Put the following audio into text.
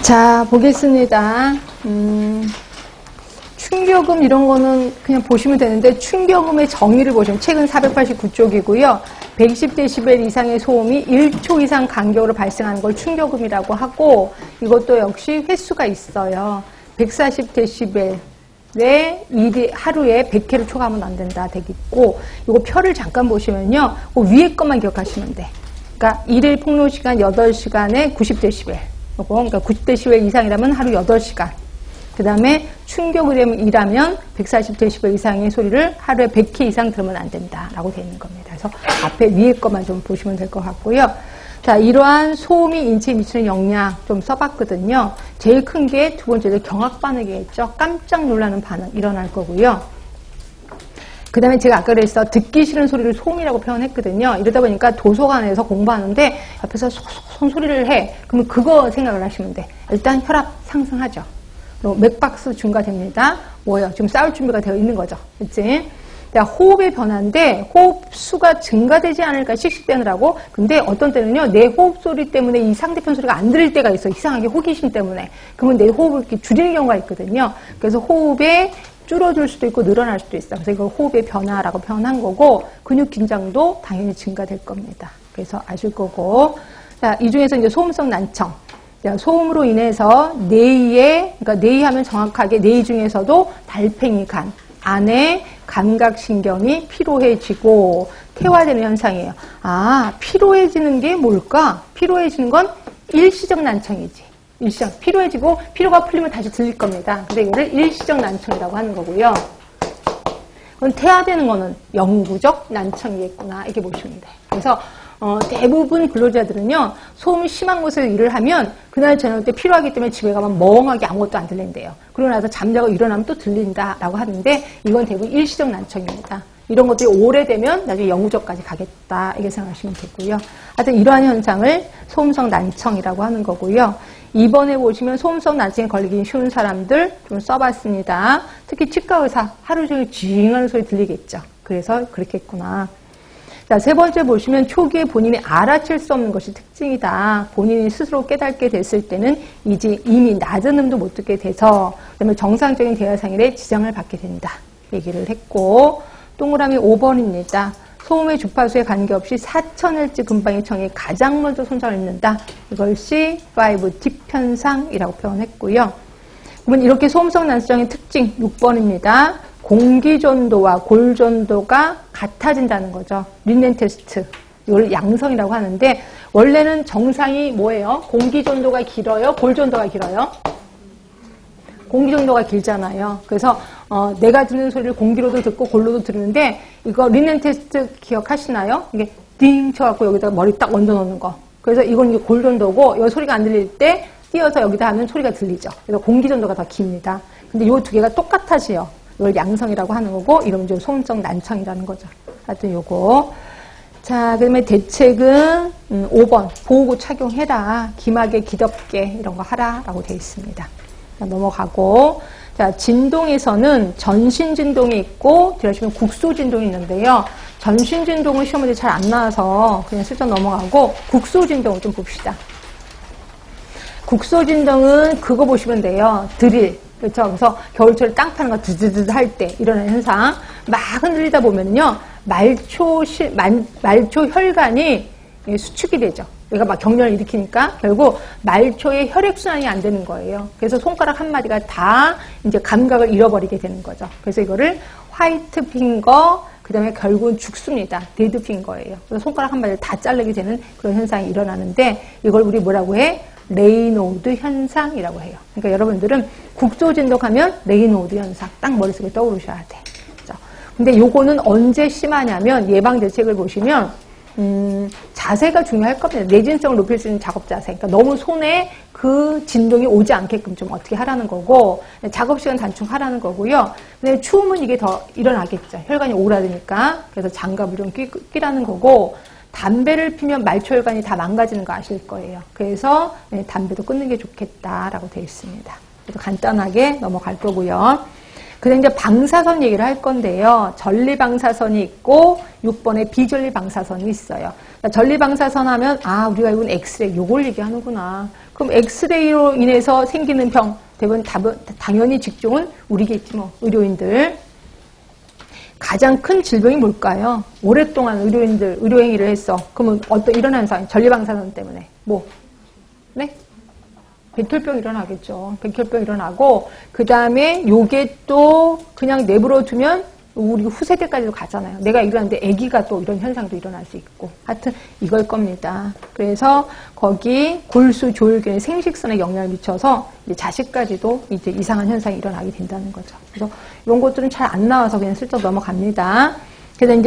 자, 보겠습니다. 충격음 이런 거는 그냥 보시면 되는데 충격음의 정의를 보시면 책은 489쪽이고요. 120dB 이상의 소음이 1초 이상 간격으로 발생하는 걸 충격음이라고 하고 이것도 역시 횟수가 있어요. 140dB에 하루에 100회를 초과하면 안 된다 되겠고 이거 표를 잠깐 보시면요. 그 위에 것만 기억하시면 돼. 그러니까 일일 폭로 시간 8시간에 90dB. 그러니까 90dB 이상이라면 하루 8시간. 그 다음에 충격을 일하면 140dB 이상의 소리를 하루에 100회 이상 들으면 안 된다라고 되어 있는 겁니다. 그래서 앞에 위에 것만 좀 보시면 될 것 같고요. 자, 이러한 소음이 인체에 미치는 영향 좀 써봤거든요. 제일 큰 게 두 번째로 경악 반응이겠죠. 깜짝 놀라는 반응 일어날 거고요. 그 다음에 제가 아까 그래서 듣기 싫은 소리를 소음이라고 표현했거든요. 이러다 보니까 도서관에서 공부하는데 옆에서 소소손 소리를 해. 그러면 그거 생각을 하시면 돼. 일단 혈압 상승하죠. 맥박수 증가됩니다. 뭐예요? 지금 싸울 준비가 되어 있는 거죠. 그치? 호흡의 변화인데 호흡수가 증가되지 않을까 씩씩대느라고. 근데 어떤 때는요, 내 호흡 소리 때문에 이 상대편 소리가 안 들릴 때가 있어. 이상하게 호기심 때문에. 그러면 내 호흡을 이렇게 줄이는 경우가 있거든요. 그래서 호흡에 줄어들 수도 있고 늘어날 수도 있어. 그래서 이걸 호흡의 변화라고 표현한 거고 근육 긴장도 당연히 증가될 겁니다. 그래서 아실 거고. 자, 이 중에서 이제 소음성 난청. 소음으로 인해서 그러니까 뇌하면 정확하게 뇌 중에서도 달팽이 간 안에 감각신경이 피로해지고 퇴화되는 현상이에요. 아, 피로해지는 게 뭘까? 피로해지는 건 일시적 난청이지. 일시적. 피로해지고 피로가 풀리면 다시 들릴 겁니다. 근데 이거를 일시적 난청이라고 하는 거고요. 그럼 퇴화되는 거는 영구적 난청이겠구나. 이렇게 보시면 돼요. 그래서 대부분 근로자들은요, 소음이 심한 곳에서 일을 하면 그날 저녁 때 필요하기 때문에 집에 가면 멍하게 아무것도 안 들린대요. 그러고 나서 잠자고 일어나면 또 들린다라고 하는데 이건 대부분 일시적 난청입니다. 이런 것들이 오래되면 나중에 영구적까지 가겠다 이렇게 생각하시면 되고요. 하여튼 이러한 현상을 소음성 난청이라고 하는 거고요. 이번에 보시면 소음성 난청에 걸리기 쉬운 사람들 좀 써봤습니다. 특히 치과 의사 하루 종일 쥐잉하는 소리 들리겠죠. 그래서 그렇겠구나. 자, 세 번째 보시면 초기에 본인이 알아챌 수 없는 것이 특징이다. 본인이 스스로 깨닫게 됐을 때는 이제 이미 낮은 음도 못 듣게 돼서 그다음에 정상적인 대화상일에 지장을 받게 된다. 얘기를 했고 동그라미 5번입니다. 소음의 주파수에 관계없이 4000Hz 근방의 청이 가장 먼저 손상을 입는다. 이걸 C5 딥 현상이라고 표현했고요. 그러면 이렇게 소음성 난청의 특징 6번입니다. 공기전도와 골전도가 같아진다는 거죠. 린넨 테스트. 이걸 양성이라고 하는데 원래는 정상이 뭐예요? 공기전도가 길어요? 골전도가 길어요? 공기전도가 길잖아요. 그래서 내가 듣는 소리를 공기로도 듣고 골로도 들으는데 이거 린넨 테스트 기억하시나요? 이게 띵 쳐갖고 여기다가 머리 딱 얹어 놓는 거. 그래서 이건 이게 골전도고 이 소리가 안 들릴 때 띄어서 여기다 하면 소리가 들리죠. 그래서 공기전도가 더 깁니다. 근데 이 두 개가 똑같아지요. 이걸 양성이라고 하는 거고 이러면 이제 소음성 난청이라는 거죠. 하여튼 요거. 자, 그다음에 대책은 5번 보호구 착용해라. 기막에 기덥게 이런 거 하라라고 되어 있습니다. 자, 넘어가고 자, 진동에서는 전신 진동이 있고 들으시면 국소 진동이 있는데요. 전신 진동은 시험 문제 잘 안 나와서 그냥 슬쩍 넘어가고 국소 진동을 좀 봅시다. 국소 진동은 그거 보시면 돼요. 드릴. 그렇죠. 그래서 겨울철에 땅 파는 거 드드드 할 때 일어나는 현상 막 흔들리다 보면요 말초 혈관이 수축이 되죠. 얘가 막 경련을 일으키니까 결국 말초의 혈액순환이 안 되는 거예요. 그래서 손가락 한 마디가 다 이제 감각을 잃어버리게 되는 거죠. 그래서 이거를 화이트 핑거 그 다음에 결국은 죽습니다. 데드 핑거예요. 그래서 손가락 한 마디를 다 자르게 되는 그런 현상이 일어나는데 이걸 우리 뭐라고 해? 레이노드 현상이라고 해요. 그러니까 여러분들은 국소진동하면 레이노드 현상 딱 머릿속에 떠오르셔야 돼. 그렇죠? 근데 요거는 언제 심하냐면 예방 대책을 보시면 자세가 중요할 겁니다. 내진성을 높일 수 있는 작업 자세. 그러니까 너무 손에 그 진동이 오지 않게끔 좀 어떻게 하라는 거고 작업 시간 단축하라는 거고요. 근데 추우면 이게 더 일어나겠죠. 혈관이 오그라드니까. 그래서 장갑을 좀 끼라는 거고 담배를 피면 말초혈관이 다 망가지는 거 아실 거예요. 그래서 담배도 끊는 게 좋겠다라고 되어 있습니다. 그래서 간단하게 넘어갈 거고요. 그다음 이제 방사선 얘기를 할 건데요. 전리방사선이 있고 6번에 비전리방사선이 있어요. 전리방사선 하면 우리가 이건 엑스레이 요걸 얘기하는구나. 그럼 엑스레이로 인해서 생기는 병 대부분 당연히 직종은 우리겠지 뭐. 의료인들. 가장 큰 질병이 뭘까요? 오랫동안 의료인들 의료행위를 했어. 그러면 어떤 이런 현상? 전리방사선 때문에 뭐? 네? 백혈병 일어나겠죠. 백혈병 일어나고 그 다음에 요게 또 그냥 내버려 두면 우리 후세대까지도 가잖아요. 내가 일어났는데 아기가 또 이런 현상도 일어날 수 있고. 하여튼 이걸 겁니다. 그래서 거기 골수, 조혈균의 생식선에 영향을 미쳐서 이제 자식까지도 이제 이상한 현상이 일어나게 된다는 거죠. 그래서 이런 것들은 잘 안 나와서 그냥 슬쩍 넘어갑니다. 그래서 이제